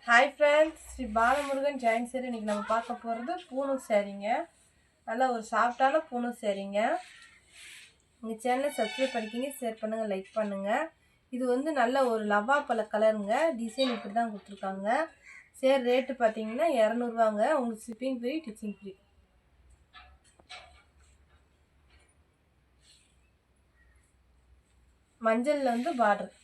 Hi friends, Sri Balamurugan Jain சேரி. இன்றைக்கி நம்ம பார்க்க போகிறது பூணூல் சேரீங்க. நல்லா ஒரு சாஃப்டான பூணூல் சேரீங்க. உங்கள் சேனலை சப்ஸ்கிரைப் பண்ணிக்கிங்க, ஷேர் பண்ணுங்கள், லைக் பண்ணுங்கள். இது வந்து நல்ல ஒரு லவ்வா பழ கலருங்க. டிசைன் இப்படி தான் கொடுத்துருக்காங்க. சேர் ரேட்டு பார்த்தீங்கன்னா 200ரூவாங்க. உங்களுக்கு ஷிப்பிங் ஃப்ரீ, டிச்சிங் ஃப்ரீ. மஞ்சளில் வந்து பார்டர்.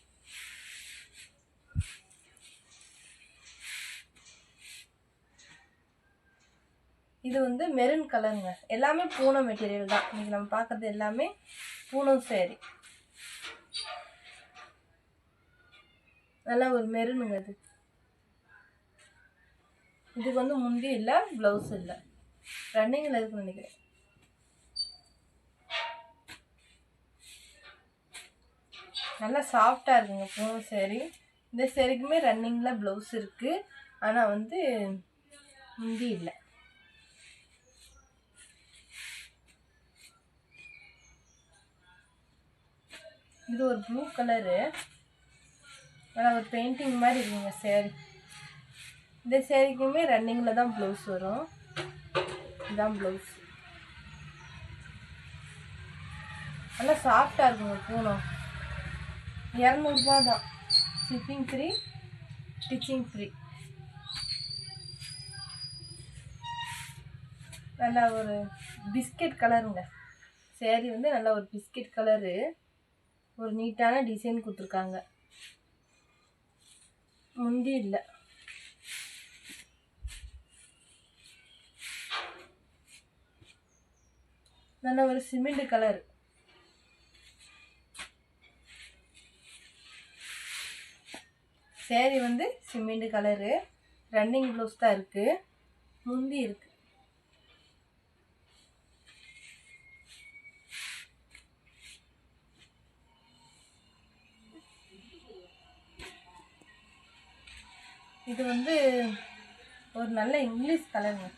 இது வந்து மெரூன் கலருங்க. எல்லாமே பூனம் மெட்டீரியல் தான். இன்றைக்கி நம்ம பார்க்குறது எல்லாமே பூனம் சேரீ. நல்லா ஒரு மெரூனுங்க. இதுக்கு வந்து முந்தி இல்லை, ப்ளவுஸ் இல்லை, ரன்னிங்கில் இருக்குன்னு நினைக்கிறேன். நல்லா சாஃப்டாக இருக்குங்க பூனம் சேரீ. இந்த சேரீக்குமே ரன்னிங்கில் ப்ளவுஸ் இருக்குது, ஆனால் வந்து முந்தி இல்லை. இது ஒரு ப்ளூ கலரு. ஆனால் ஒரு பெயிண்டிங் மாதிரி இருக்குங்க சேரீ. இந்த சேரீக்குமே ரன்னிங்கில் தான் ப்ளவுஸ் வரும். இதுதான் ப்ளவுஸ். நல்லா சாஃப்டாக இருக்குங்க பூனம். 200ரூபா தான். Shipping free, stitching free. நல்லா ஒரு பிஸ்கெட் கலருங்க சேரீ. வந்து நல்லா ஒரு பிஸ்கெட் கலரு. ஒரு நீட்டான டிசைன் கொடுத்துருக்காங்க. முந்தி இல்லை. நல்ல ஒரு சிமெண்ட் கலர். சேரீ வந்து சிமெண்ட் கலரு. ரன்னிங் ப்ளவுஸ் தான் இருக்குது, முந்தி இருக்குது. இது வந்து ஒரு நல்ல இங்கிலீஷ் கலருங்க.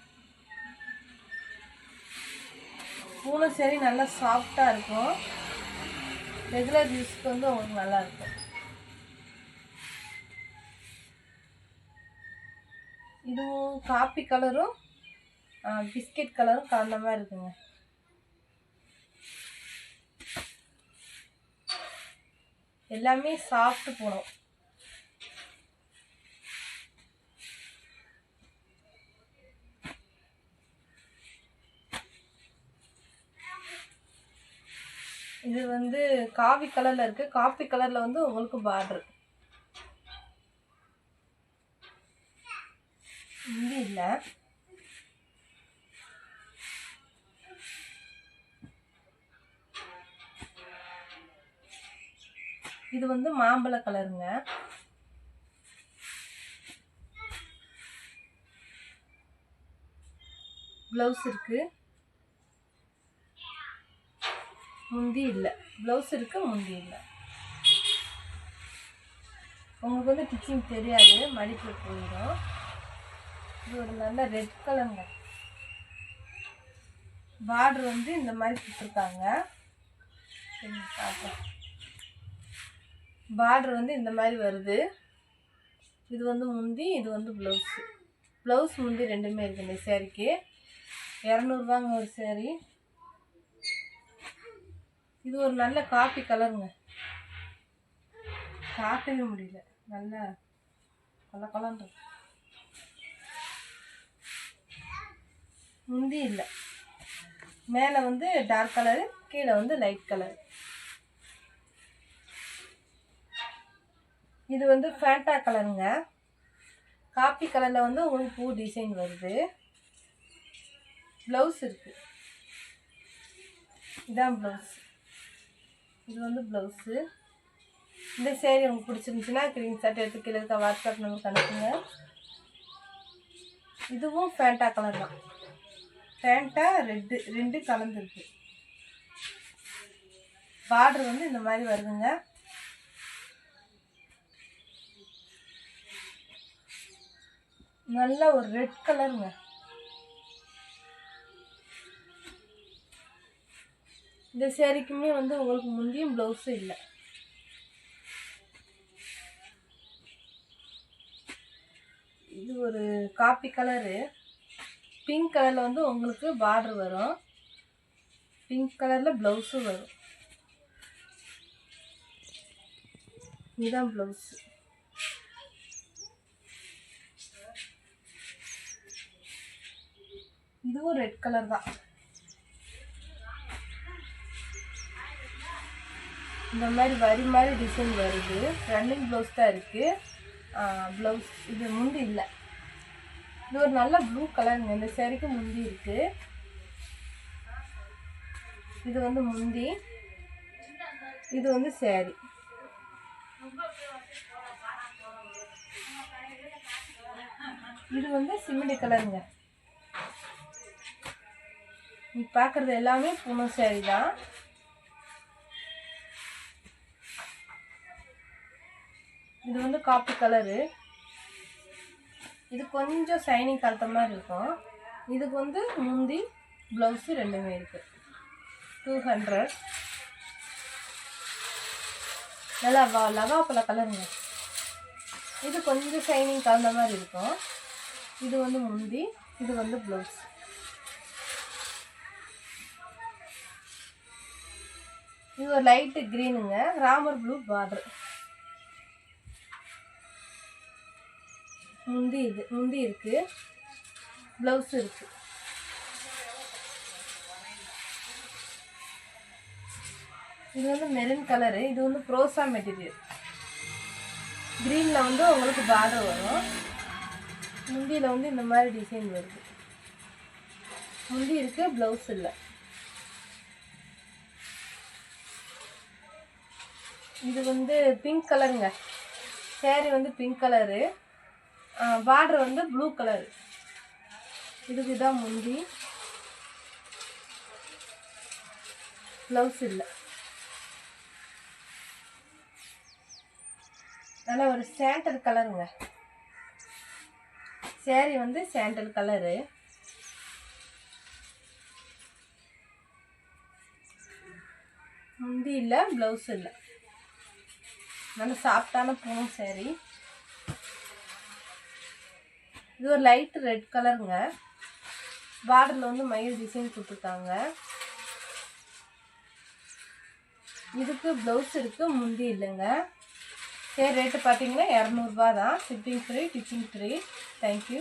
பூனம் சேரீ நல்லா சாஃப்டாக இருக்கும். ரெகுலர் யூஸ்க்கு வந்து உங்களுக்கு நல்லாயிருக்கும். இதுவும் காப்பி கலரும் பிஸ்கெட் கலரும் கலந்த மாதிரி இருக்குங்க. எல்லாமே சாஃப்ட் பூனம். இது வந்து காவி கலரில் இருக்குது. காப்பி கலரில் வந்து உங்களுக்கு பார்டர். முந்தி இல்லை. இது வந்து மாம்பழ கலருங்க. ப்ளவுஸ் இருக்குது, முந்தி இல்லை. ப்ளவுஸ் இருக்குது, முந்தி இல்லை. உங்களுக்கு வந்து டிச்சிங் தெரியாது, மடிப்பு போயிடும். இது ஒரு நல்ல ரெட் கலருங்க. பார்டர் வந்து இந்த மாதிரி கொடுத்துருக்காங்க. பார்டர் வந்து இந்த மாதிரி வருது. இது வந்து முந்தி, இது வந்து ப்ளவுஸு. ப்ளவுஸ் முந்தி ரெண்டுமே இருக்குது இந்த சேரீக்கு. 200ரூவாங்க ஒரு சேரீ. இது ஒரு நல்ல காப்பி கலருங்க. காட்டவே முடியல, நல்ல கொல கொலன்னு. முந்தி இல்லை. மேலே வந்து டார்க் கலரு, கீழே வந்து லைட் கலர். இது வந்து ஃபேண்டா கலருங்க. காப்பி கலரில் வந்து உங்களுக்கு பூ டிசைன் வருது. ப்ளவுஸ் இருக்குது. இதான் ப்ளவுஸ். இது வந்து ப்ளவுஸு. இந்த சேரீ உங்களுக்கு பிடிச்சிருந்துச்சுன்னா ஸ்க்ரீன்ஷாட் எடுத்து கீழே இருக்க வாட்ஸ்அப் நம்பருக்கு அனுப்புங்க. இதுவும் ஃபேண்டா கலர் தான். ஃபேண்டா ரெட்டு ரெண்டு கலந்துருக்கு. பார்டர் வந்து இந்த மாதிரி வருதுங்க. நல்ல ஒரு ரெட் கலருங்க. இந்த சேரீக்குமே வந்து உங்களுக்கு முந்தியும் ப்ளவுஸும் இல்லை. இது ஒரு காப்பி கலரு. பிங்க் கலரில் வந்து உங்களுக்கு பார்டர் வரும். பிங்க் கலரில் ப்ளவுஸும் வரும். இதுதான் ப்ளவுஸ். இதுவும் ரெட் கலர் தான். இந்த மாதிரி வரி மாதிரி டிசைன் வருது. ரன்னிங் ப்ளவுஸ் தான் இருக்குது. ப்ளவுஸ் இது முந்தி இல்லை. இது ஒரு நல்ல ப்ளூ கலருங்க. இந்த சேரீக்கு முந்தி இருக்குது. இது வந்து முந்தி, இது வந்து சேரீ. இது வந்து சிமெண்ட் கலருங்க. நீ பார்க்குறது எல்லாமே பூனம் சேரீ தான். இது வந்து காப்பி கலரு. இது கொஞ்சம் ஷைனிங் கலத்த மாதிரி இருக்கும். இதுக்கு வந்து முந்தி ப்ளவுஸு ரெண்டுமே இருக்குது. 200. நல்லா லகாப்பழ கலருங்க. இது கொஞ்சம் ஷைனிங் கலந்த மாதிரி இருக்கும். இது வந்து முந்தி, இது வந்து ப்ளவுஸ். இது ஒரு லைட்டு க்ரீனுங்க. Ramar blue border. முந்தி இருக்குது, ப்ளவுஸ் இருக்குது. இது வந்து மெரூன் கலரு. இது வந்து ப்ரோசா மெட்டீரியல். க்ரீனில் வந்து உங்களுக்கு பார்டர் வரும். முந்தியில் வந்து இந்த மாதிரி டிசைன் வருது. முந்தி இருக்குது, ப்ளவுஸ் இல்லை. இது வந்து பிங்க் கலருங்க. சேரீ வந்து பிங்க் கலரு. பார்டர் வந்து ப்ளூ கலரு. இதுக்கு தான் முந்தி, ப்ளவுஸ் இல்லை. நல்லா ஒரு சாண்டல் கலருங்க. சேரீ வந்து சாண்டல் கலரு. முந்தி இல்லை, ப்ளவுஸ் இல்லை. நல்ல சாஃப்டான பூனம் சேரீ. இது ஒரு லைட் ரெட் கலருங்க. பார்டரில் வந்து மயில் டிசைன் கொடுத்துருக்காங்க. இதுக்கு ப்ளவுஸ் இருக்குது, முந்தி இல்லைங்க. சரி, ரேட்டு பார்த்தீங்கன்னா 200 ரூபா தான். Shipping free, ditching free. Thank you.